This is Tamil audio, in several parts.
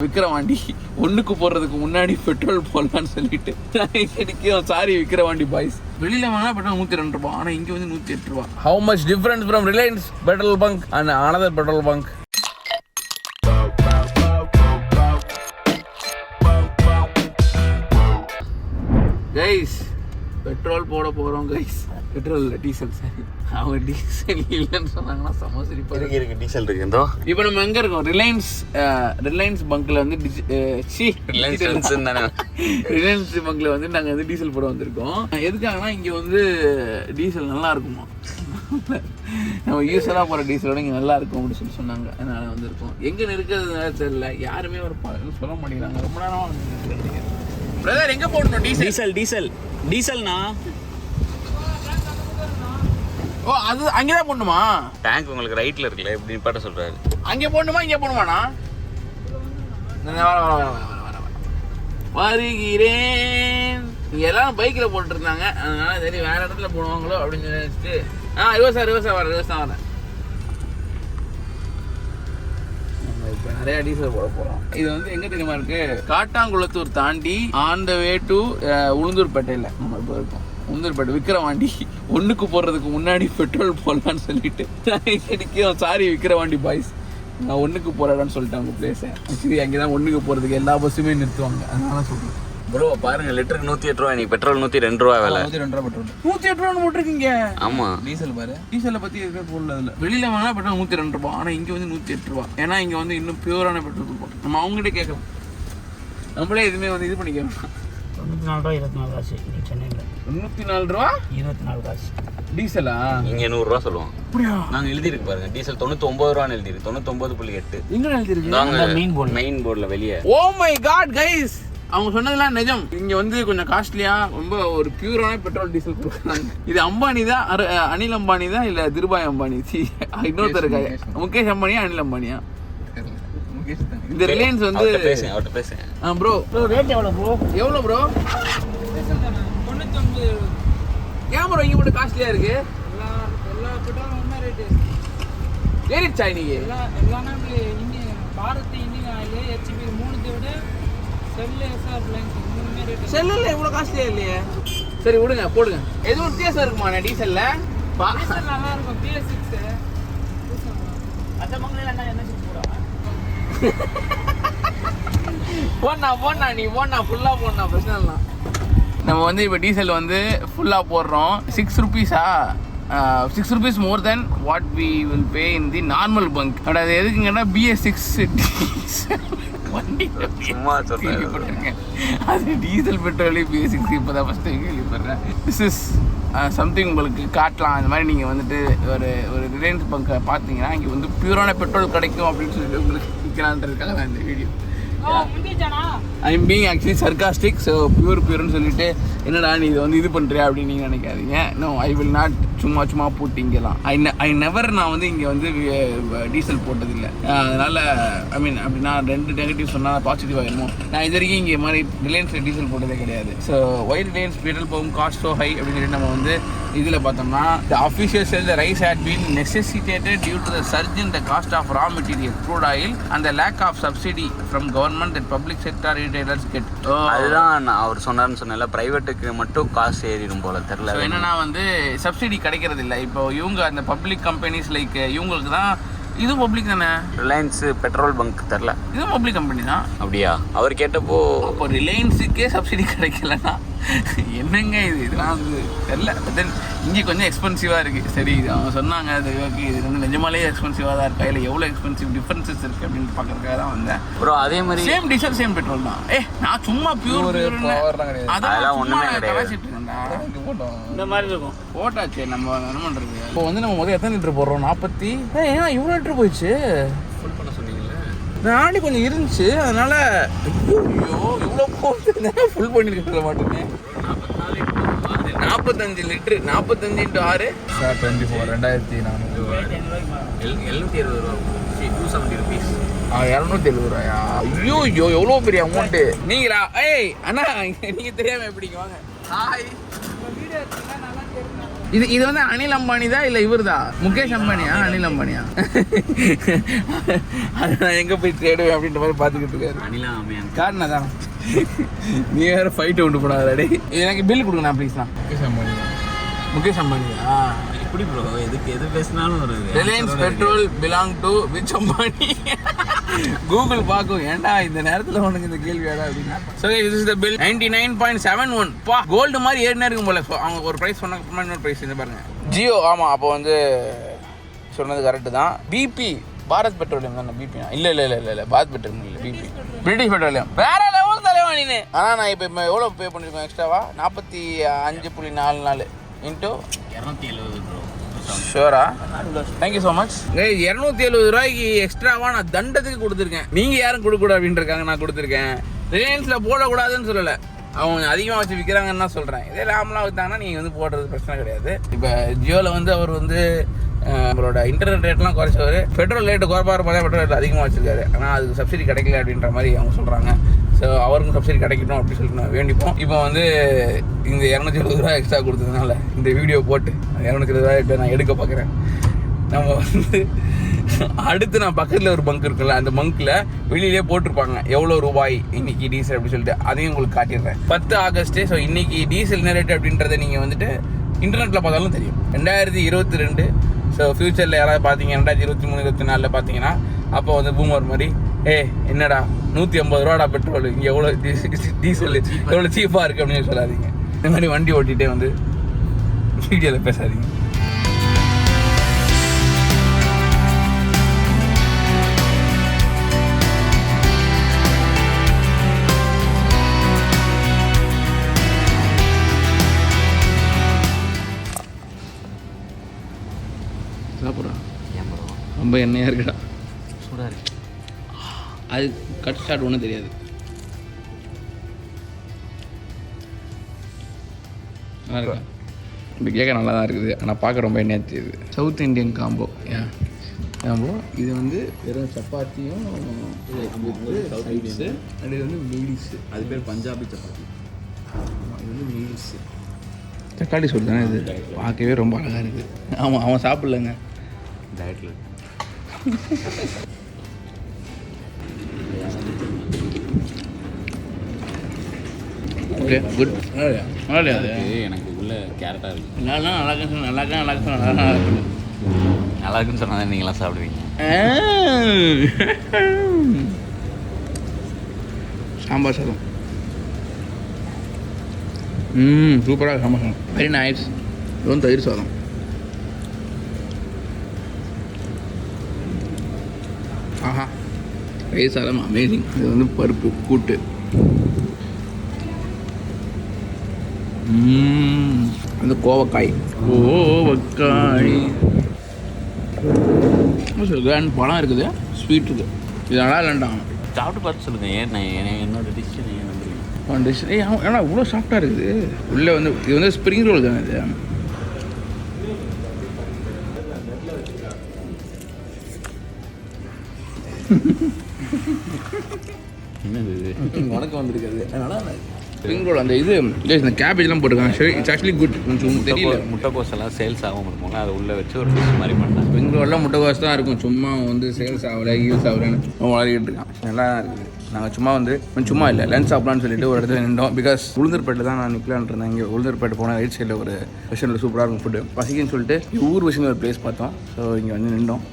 விக்கிரவாண்டி ஒண்ணுக்கு போறதுக்கு முன்னாடி பெட்ரோல் போடலான்னு சொல்லிட்டு சாரி விக்கிரவாண்டி பாய்ஸ் வெளியில வாங்க பெட்ரோல் 102 ரூபாய், ஆனா இங்க வந்து 108 ரூபாய். How much difference from Reliance petrol bunk and another petrol bunk? Guys petrol போட போறோம் கைஸ். பெட்ரோல் இல்லை டீசல். சரி, அவங்க டீசல் இல்லைன்னு சொன்னாங்கன்னா சமோசிரிப்பா இருக்கு. டீசல் இருக்கு. எந்தோ இப்போ நம்ம எங்க இருக்கோம்? ரிலையன்ஸ் பங்க்ல வந்து ரிலையன்ஸ் பங்க்ல வந்து நாங்க வந்து டீசல் போட வந்திருக்கோம். எதுக்காகனா இங்க வந்து டீசல் நல்லா இருக்குமா, நம்ம யூஸ்வலா போற டீசலோட இங்க நல்லா இருக்கும் அப்படின்னு சொல்லி சொன்னாங்க. அதனால வந்திருக்கோம். எங்க இருக்கிறது தெரியல, யாருமே ஒரு சொல்ல மாட்டேங்கிறாங்க. ரொம்ப நேரம் பிரதர் எங்க போடணும் டீசல்னா ஓ அது அங்கதான் போடணுமா? டேங்க் உங்களுக்கு ரைட்ல இருக்குல்ல, எப்படி பாட்ட சொல்றாரு. அங்க போடணுமா இங்க போடணுமாண்ணா? வருகிறேன். எல்லாம் பைக்ல போட்டு இருந்தாங்க, அதனால சரி வேற இடத்துல போடுவாங்களோ அப்படின்னு நினைச்சிட்டு ரிவர்ஸா வரேன். இப்போ நிறைய டீசல் போட போறோம். இது வந்து எங்க தெரியுமா இருக்கு? காட்டாங்குளத்தூர் தாண்டி ஆன் த வே டு உளுந்தூர்பேட்டையில நம்ம இப்போ இருக்கோம். உளுந்தூர்பேட்டை விக்கிரவாண்டி ஒண்ணுக்கு போறதுக்கு முன்னாடி பெட்ரோல் போடலான்னு சொல்லிட்டு சாரி விக்கிரவாண்டி பாய்ஸ், நான் ஒண்ணுக்கு போற இடம்னு சொல்லிட்டேன் உங்க பிளேஸ. ஆக்சுவலி அங்கேதான் ஒண்ணுக்கு போறதுக்கு எல்லா பஸ்ஸுமே நிறுத்துவாங்க, அதனால சொல்றேன். ப்ரோ பாருங்க, லிட்டருக்கு 108 ரூபா. நீ பெட்ரோல் 102 ரூபா விலை. 102 ரூபா பெட்ரோல் 108 ரூபா போட்டுருக்கீங்க. ஆமா, டீசல் பாரு. டீசலை பத்தி எதுவுமே போடல இல்ல. வெளியில வாங்கினா பெட்ரோல் 102 ரூபாய், ஆனா இங்க வந்து 108 ரூபாய். ஏன்னா இங்க வந்து இன்னும் பியூரான பெட்ரோல் கொடுப்போம். நம்ம அவங்ககிட்ட கேட்கலாம், நம்மளே எதுவுமே வந்து இது பண்ணிக்கலாம். 94 ரூபா 24 காசு சென்னையில். 94 ரூபா 24 காசு டீசலா? இங்க 100 ரூபா சொல்லுவோம். அப்படியா? நாங்க எழுதி இருக்கு பாருங்க, டீசல் 99 ரூபான்னு எழுதி இருக்கு. 99.8 எங்க எழுதி இருக்கு? மெயின் போர்டுல வெளியே. ஓ மை காட் கைஸ், அவங்க சொன்னதெல்லாம் நிஜம். இங்க வந்து கொஞ்சம் காஸ்ட்லியா ரொம்ப ஒரு பியூரான பெட்ரோல் டீசல் கொடுக்குறாங்க. இது அம்பானி தான், அனில் அம்பானி தான் இல்ல திருபாய் அம்பானி? இன்னொருத்தர் இருக்காரு, முகேஷ் அம்பானியா அனில் அம்பானியா? இந்த ரிலையன்ஸ் வந்து அவர்கிட்ட பேசுங்க. ப்ரோ ரேட் எவ்வளோ ப்ரோ? எவ்வளோ ப்ரோ? 99. ஏன் ப்ரோ இங்க மட்டும் காஸ்ட்லியா இருக்கு? எல்லா பெட்ரோலும் ஒன்றா ரேட்டு ஏறிடுச்சா இன்னைக்கு? எல்லாமே Indian Bharat Indian oil HP 3 விட செல்லு எஸ்ஆர் பிளாங்க் 3 ரேட்டு. செல்லுல இவ்வளோ காஸ்ட்லியா இல்லையே. சரி விடுங்க, போடுங்க. எதுவும் வித்தியாசம் இருக்குமா டீசல்ல? டீசல் நல்லா இருக்கும். PS6 அந்த மங்கள என்ன போடுறாங்க? போண்ணா நீ போண்ணா ஃபுல்லா போண்ணா, பிரச்சனை இல்லை. நம்ம வந்து இப்போ டீசல் வந்து ஃபுல்லாக போடுறோம். 6 ருபீஸா? 6 rupees more then what we will pay in the normal bunk. But அது எதுக்குங்கன்னா BS6 வண்டி சும்மா கேள்விப்பட்டிருக்கேன். அது டீசல் பெட்ரோலு BS6 இப்போ தான் ஃபஸ்ட்டு கேள்விப்படுறேன். திஸ் இஸ் சம்திங் உங்களுக்கு காட்டலாம். இந்த மாதிரி நீங்கள் வந்துட்டு ஒரு ரிலையன்ஸ் பங்கை பார்த்தீங்கன்னா இங்கே வந்து பியூரான பெட்ரோல் கிடைக்கும் அப்படின்னு சொல்லிட்டு உங்களுக்கு விற்கலான்றதுக்காக தான் இந்த வீடியோ. I'm being actually sarcastic. So பியூர்னு சொல்லிட்டு என்னடா நீ இது வந்து இது பண்ணுறியா அப்படின்னு நீங்கள் நினைக்காதீங்க. நோ, ஐ வில் நாட் சும்மா போட்டு இங்கெல்லாம் ஐ நெவர் நான் வந்து இங்கே வந்து டீசல் போட்டதில்லை. அதனால் ஐ மீன் அப்படி நான் 2 நெகட்டிவ் சொன்னால் பாசிட்டிவ் ஆகிடுமோ. நான் இது வரைக்கும் இங்கே மாதிரி ரிலையன்ஸில் டீசல் போட்டதே கிடையாது. So why Reliance petrol pump cost so high அப்படின்னு சொல்லிட்டு நம்ம வந்து இதில் பார்த்தோம்னா the official said the rise had been necessitated due to the surge in the cost of raw material crude oil and the lack of subsidy from government that public sector retailers get. அதுதான் அவர் சொன்னார்னு சொன்னல, பிரைவேட்டுக்கு மட்டும் காசு ஏறிடும் போல தெரியல. என்னன்னா வந்து சப்சிடி கிடைக்கிறது இல்லை. இப்போ இவங்க அந்த பப்ளிக் கம்பெனிஸ் லைக் இவங்களுக்கு தான். இது பப்ளிக் தானே? ரிலையன்ஸ் பெட்ரோல் பங்க் தெரில, இது பப்ளிக் கம்பெனி தான். அப்படியா? அவர் கேட்டப்போ அப்போ ரிலையன்ஸுக்கே சப்சிடி கிடைக்கலன்னா என்னங்க இதெல்லாம் வந்து தெரில. தென் இங்கே கொஞ்சம் எக்ஸ்பென்சிவாக இருக்குது. சரி, அவங்க சொன்னாங்க அது ஓகே, இது வந்து நிஜமாலே எக்ஸ்பென்சிவாக தான் இருக்கா, இல்லை எவ்வளோ எக்ஸ்பென்சிவ் டிஃப்ரென்சஸ் இருக்குது அப்படின்னு பார்க்கறதுக்காக தான் வந்தேன். ப்ரோ அதே மாதிரி சேம் டீசல் சேம் பெட்ரோல் தான். நான் சும்மா பியூர் அதெல்லாம் ஒன்றுமே கிடையாது. இந்த மாதிரி இருக்கும் போட்டாச்சு. நம்ம என்ன பண்ணுறது? இப்போ வந்து நம்ம முதல் எத்தனை லிட்டர் போடுறோம்? 40. ஏன் இவ்வளோ லிட்டர் போயிடுச்சு? ஃபுல் பண்ண சொன்னீங்கல்ல, நாடி கொஞ்சம் இருந்துச்சு, அதனால இவ்வளோ போட்டு ஃபுல் பண்ணியிருக்க சொல்ல மாட்டேங்க. 45 லிட்டரு. 45 × 6 24 2400 770 ரூபா. 270 ருபீஸ். 270 ரூபாயா? ஐயோ எவ்வளோ பெரிய அமௌண்ட்டு. நீங்களா? ஏய் அண்ணா, நீங்கள் தெரியாமல் எப்படிங்க வாங்க. ஹாய். வீடியோ எடுத்தீங்கன்னா நல்லா தெரியும். இது வந்து அனில் அம்பானி தான் இல்லை இவர் தான் முகேஷ் அம்பானியா அனில் அம்பானியா? அது நான் எங்கே போய் தேடுவேன் அப்படின்ற மாதிரி பார்த்துக்கிட்டு இருக்காரு. அனிலா அம்மையான் காரணம் தான். நீ வேறு ஃபைட்டு கொண்டு போனாங்க டே. எனக்கு பில் கொடுங்கண்ணா ப்ளீஸ்ண்ணா. முகேஷ் அம்பானியா? எப்படி ப்ரோ எதுக்கு எது பேசினாலும் ஒரு Reliance petrol belong to which Ambani? Google பார்க்கும் ஏன்டா இந்த நேரத்தில் உனக்கு இந்த கேள்வி வேடா அப்படின்னா. So this is the bill 99.71. பா கோல்டு மாதிரி ஏறினே இருக்கும் போல. அவங்க ஒரு ப்ரைஸ் சொன்னாங்க, இன்னொரு ப்ரைஸ் இந்த பாருங்க. ஜியோ ஆமாம், அப்போ வந்து சொன்னது கரெக்டு தான். பிபி பாரத் பெட்ரோலியம் தானே? பிபி இல்லை பாரத் பெட்ரோலியம் இல்லை, பிபி பிரிட்டிஷ் பெட்ரோலியம். வேற லெவல் தலைவா நீ. ஆனால் நான் இப்போ எவ்வளோ பே பண்ணியிருக்கேன் எக்ஸ்ட்ராவா? 45.44 இன்ட்டு 270 ப்ரோ. ஷூரா? Thank you so much. 270 ரூபாய்க்கு எக்ஸ்ட்ராவாக நான் தண்டத்துக்கு கொடுத்துருக்கேன். நீங்கள் யாரும் கொடுக்கூடாது அப்படின்ட்டு இருக்காங்க, நான் கொடுத்துருக்கேன். ரிலையன்ஸில் போடக்கூடாதுன்னு சொல்லலை, அவங்க அதிகமாக வச்சு விற்கிறாங்கன்னு தான் சொல்கிறேன். இதே லாபம்லாம் விற்றாங்கன்னா நீங்கள் வந்து போடுறது பிரச்சனை கிடையாது. இப்போ ஜியோவில் வந்து அவர் வந்து நம்மளோட இன்டர்நெட் ரேட்லாம் குறைச்சவர், பெட்ரோல் ரேட்டு குறைப்பாரு பார்த்தா பெட்ரோல் ரேட் அதிகமாக வச்சுருக்காரு. ஆனால் அதுக்கு சப்சிடி கிடைக்கல அப்படின்ற மாதிரி அவங்க சொல்கிறாங்க. ஸோ அவருக்கும் சப்சிடி கிடைக்கணும் அப்படின்னு சொல்லிட்டு நான் வேண்டிப்போம். இப்போ வந்து இந்த 270 ரூபா எக்ஸ்ட்ரா கொடுத்ததுனால இந்த வீடியோ போட்டு 270 ரூபாய் இப்போ நான் எடுக்க பார்க்குறேன். நம்ம வந்து அடுத்து நான் பக்கத்தில் ஒரு பங்க் இருக்குல்ல, அந்த பங்க்கில் வெளியிலே போட்டிருப்பாங்க எவ்வளோ ரூபாய் இன்னைக்கு டீசல் அப்படின்னு சொல்லிட்டு, அதையும் உங்களுக்கு காட்டிடுறேன். 10 ஆகஸ்ட்டு. ஸோ இன்னைக்கு டீசல் என்ன ரேட் அப்படின்றத நீங்கள் வந்துட்டு இன்டர்நெட்டில் பார்த்தாலும் தெரியும். 2022. ஸோ ஃப்யூச்சரில் யாராவது பார்த்தீங்க 2023 24 பார்த்தீங்கன்னா அப்போ வந்து பூமர் மாதிரி என்னடா 150 ரூபாடா பெட்ரோல், இங்கே எவ்வளோ டீசல் எவ்வளோ சீப்பாக இருக்குது அப்படின்னு சொல்லாதீங்க. இந்த மாதிரி வண்டி ஓட்டிகிட்டே வந்து வீடியோவில் பேசாதீங்க. சாப்பிட்றா ரொம்ப எண்ணெயாக இருக்குடா, சூடாக இருக்கு. அது கட் ஸ்டார்ட் ஒன்றும் தெரியாது. நல்லா இருக்கா? இப்போ கேட்க நல்லா தான் இருக்குது, ஆனால் பார்க்க ரொம்ப எண்ணெயாக தெரியுது. South Indian combo combo. இது வந்து வெறும் சப்பாத்தியும் சைட்ஸு, அண்ட் இது வந்து மீல்ஸு. அது பேர் பஞ்சாபி சப்பாத்தி. இது வந்து மீல்ஸு. தக்காளி சோறு தானே இது? பார்க்கவே ரொம்ப அழகாக இருக்குது. ஆமாம், அவன் சாப்பிட்லங்க, டயட்டில். Okay good. நல்லா இல்லையா அது? எனக்கு உள்ள கேரட்டாக இருக்குது. நல்லா இருக்குன்னு நல்லா இருக்குன்னு நல்லா இருக்குன்னு சொன்னால் தான் நீங்களாம் சாப்பிடுவீங்க. சாம்பார் சாதம். சூப்பராக சாம்பார் சாதம், வெரி நைஸ். இதுவும் தயிர் சாதம். ஆஹா, தயிர் சாதம் அமேசிங். இது வந்து பருப்பு கூட்டு. அந்த கோவக்காய் பழம் இருக்குது, ஸ்வீட் இருக்குது. இது நல்லா இல்லைண்டா. சாப்பிட்டு பார்த்து சொல்லுங்கள். என்னோட டிஷ் ஏன் நம்புறீங்க? டிஷ் ஏன்னா இவ்வளோ சாஃப்டாக இருக்குது. உள்ளே வந்து இது வந்து ஸ்ப்ரிங் ரோல் தானே இது? என்னது உனக்கு வந்துருக்காது. அதனால ஸ்ப்ரிங் ரோல் அந்த இது இந்த கேபேஜ்லாம் போட்டிருக்காங்க. சரி, இட்ஸ் ஆக்சுவலி குட். கொஞ்சம் தெரியல, முட்டைக்கோஸ் எல்லாம் சேல்ஸ் ஆகாமல் இருப்பாங்க, அதை உள்ளே வச்சு ஒரு டிஷ் மாதிரி பண்ணேன். ஸ்ப்ரிங் ரோல்லாம் முட்டைக்கோஸ் தான் இருக்கும், சும்மா வந்து சேல்ஸ் ஆகலை யூஸ் ஆகலைன்னு வளரிக்கிட்டு இருக்கான். நல்லா தான் இருக்குது. நாங்கள் சும்மா வந்து சும்மா இல்லை லன்ச் சாப்பிட்லான்னு சொல்லிட்டு ஒரு இடத்துல நின்றோம். பிகாஸ் உளுந்தூர்பேட்டில் தான் நான் நிற்கலான் இருந்தேன். இங்கே உளுந்தூர்பேட்டை போனால் ரைட் சைடில் ஒரு விஷனில் சூப்பராக இருக்கும் ஃபுட்டு. பசிக்குன்னு சொல்லிட்டு ஊர் விஷயம் ஒரு பிளேஸ் பார்த்தோம். ஸோ இங்கே வந்து நின்றோம்.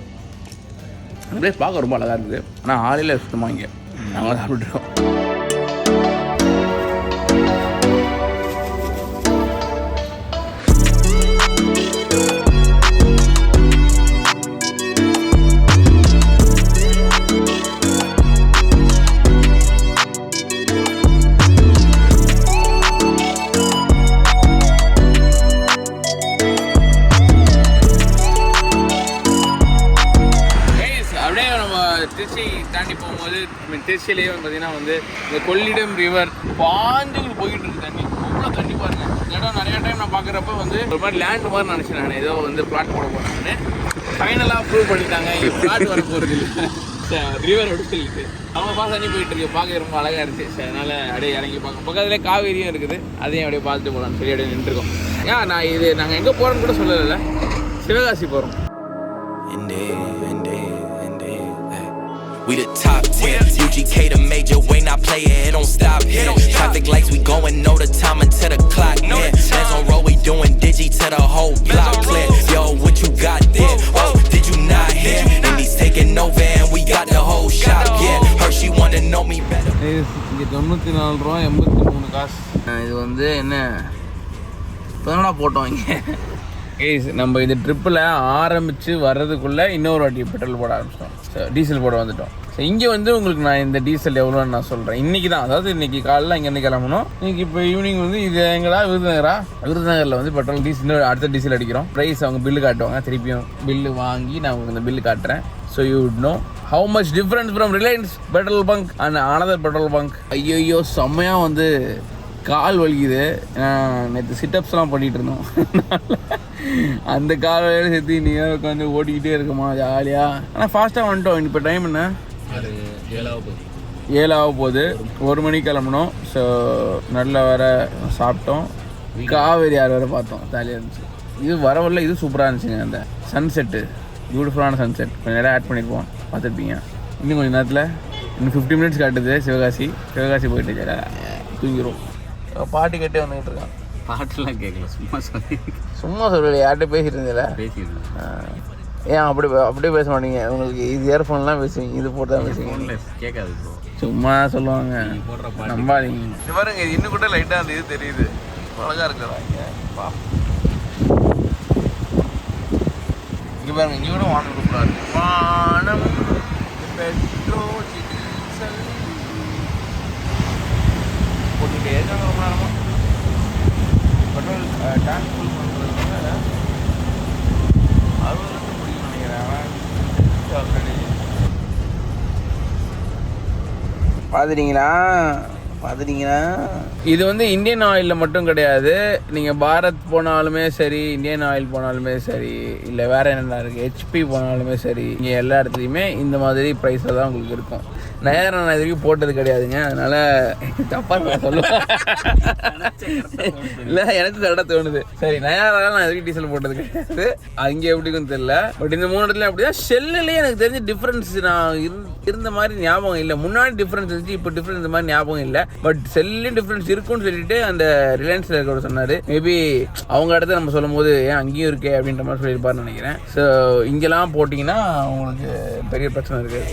அந்த பிளேஸ் பார்க்க ரொம்ப அழகாக இருக்குது, ஆனால் ஆலையில் சுத்தமாக இங்கே நாங்கள் சாப்பிட்டுருக்கோம். திருச்சி தாண்டி போகும்போது திருச்சியிலேயே வந்து பார்த்தீங்கன்னா வந்து இந்த கொள்ளிடம் ரிவர் பாஞ்சுகள் போயிட்டு இருக்கு தண்ணி. அவ்வளோ தண்ணி பாருங்க. இந்த இடம் நிறையா டைம் நான் பார்க்குறப்ப வந்து ஒரு மாதிரி லேண்ட் மாதிரி நினச்சேன் நான், ஏதோ வந்து பிளாட் போட போகிறாங்கன்னு. ஃபைனலாக ப்ரூவ் பண்ணிட்டாங்க, பிளாட் வர போகிறது இல்லை, ரிவர் அப்படி சொல்லிட்டு அவங்க பார்த்து தண்ணி போயிட்டு இருக்கு. பார்க்க ரொம்ப அழகாக இருந்துச்சு. அதனால் அப்படியே இறங்கி பார்க்க பக்கத்துலேயே காவேரியும் இருக்குது, அதையும் அப்படியே பார்த்துட்டு போகலான்னு சொல்லி அப்படியே நின்றுருக்கோம். ஏன் நான் இது நாங்கள் எங்கே போகிறோன்னு கூட சொல்லலை, சிவகாசி போகிறோம். We the top 10, UGK the major, we not playin', it don't stop here. Traffic lights, we going, know the time until the clock near. Bands on road, we doing digi to the whole block clear. Yo, what you got there? Oh, did you not hear? Indies taking over and we got the whole shop, yeah. Her, she wanna know me better. இங்கே 94 ரூபா 83 காசு. இது வந்து என்ன இப்போ போட்டோம் இங்கே. நம்ம இந்த ட்ரிப்பில் ஆரம்பித்து வர்றதுக்குள்ளே இன்னொரு வாட்டி பெட்ரோல் போட ஆரம்பிச்சிட்டோம், டீசல் போட வந்துட்டோம். ஸோ இங்கே வந்து உங்களுக்கு நான் இந்த டீசல் எவ்வளோன்னு நான் சொல்கிறேன். இன்றைக்கி தான், அதாவது இன்றைக்கி காலையில் இங்கேருந்து கிளம்பணும். இன்றைக்கி இப்போ ஈவினிங் வந்து இது எங்கடா விருதுநகரில் வந்து பெட்ரோல் டீசல் அடுத்த டீசல் அடிக்கிறோம். ப்ரைஸ் அவங்க பில்லு காட்டுவாங்க, திருப்பியும் பில்லு வாங்கி நான் உங்களுக்கு இந்த பில்லு காட்டுறேன். So you would know how much difference from Reliance petrol bunk and another petrol bunk. ஐயோ செம்மையாக வந்து கால் வலிக்குது. நேற்று சிட்டப்ஸ்லாம் பண்ணிகிட்டு இருந்தோம், அந்த கால் வலியோட சேர்த்து நீ உட்காந்து ஓட்டிக்கிட்டே இருக்குமா ஜாலியாக. ஆனால் ஃபாஸ்ட்டாக வந்துட்டோம். இப்போ டைம் என்ன? 7 ஆக போகுது. 1 மணிக்கு கிளம்பணும். ஸோ நல்லா வேறு சாப்பிட்டோம், காவேரி ஆறு வேறு பார்த்தோம், ஜாலியாக இருந்துச்சு. இது வரவில்லை, இது சூப்பராக இருந்துச்சுங்க. அந்த சன்செட்டு, பியூட்டிஃபுல்லான சன்செட். கொஞ்சம் நேரம் ஆட் பண்ணியிருப்போம், பார்த்துருப்பீங்க. இன்னும் கொஞ்சம் நேரத்தில் இன்னும் 50 மினிட்ஸ் காட்டுது சிவகாசி போயிட்டு ஜாலியாக தூங்கிடும். பாட்டு கேட்டே வந்துக்கிட்டு இருக்கான். பாட்டுலாம் கேட்கல, சும்மா சொல்லலை, யார்கிட்ட பேசிட்டு இருந்தீங்களா? ஏன் அப்படியே பேச மாட்டீங்க? உங்களுக்கு இது இயர்ஃபோன்லாம் பேசுவீங்க, இது போட்டு தான் பேசுவீங்க, கேட்காது. சும்மா சொல்லுவாங்க, நம்பாதீங்க. இது பாருங்க, இது இன்னும் கூட லைட்டாக அந்த இது தெரியுது, அழகாக இருக்குதா இங்கே பாருங்க. இங்கே கூட வானம் கூப்பிடாது, வானம் பெட்ரோல் டீசல் போட்டுக்கிட்டே இருக்காங்க ரொம்ப நேரமாக. பெட்ரோல் டேங்க் ஃபுல் பண்ணுறதுனால 60 லிட்டர் பிடிக்கும் நினைக்கிறேன். பார்த்துட்டீங்களா? இது வந்து இந்தியன் ஆயிலில் மட்டும் கிடையாது. நீங்கள் பாரத் போனாலுமே சரி, இந்தியன் ஆயில் போனாலுமே சரி, இல்லை வேறு என்னென்ன இருக்குது, ஹெச்பி போனாலுமே சரி, இங்கே எல்லா இடத்துலையுமே இந்த மாதிரி ப்ரைஸில் தான் உங்களுக்கு இருக்கும். நான் இது வரைக்கும் போட்டது கிடையாதுங்க, அதனால் தப்பாக நான் சொல்லுவேன். இல்லை, எனக்கு கரெக்டாக தோணுது. சரி, நயாரால நான் எதுக்கு டீசல் போட்டது கிடையாது, அங்கே எப்படிக்கும் தெரியல. பட் இந்த 3 இடத்துல அப்படி தான். ஷெல்லுலேயே எனக்கு தெரிஞ்ச டிஃப்ரென்ஸ் நான் இருந்த மாதிரி ஞாபகம் இல்லை. முன்னாடி டிஃப்ரென்ஸ் இருந்துச்சு, இப்போ டிஃப்ரென்ஸ் இந்த மாதிரி ஞாபகம் இல்லை. பட் செல்லையும் டிஃப்ரென்ஸ் இருக்குன்னு சொல்லிட்டு அந்த ரிலையன்ஸில் இருக்கிற சொன்னார். மேபி அவங்க இடத்த நம்ம சொல்லும் போது ஏன் அங்கேயும் இருக்கே அப்படின்ற மாதிரி சொல்லியிருப்பாருன்னு நினைக்கிறேன். ஸோ இங்கெல்லாம் போட்டிங்கன்னா உங்களுக்கு பெரிய பிரச்சனை இருக்குது.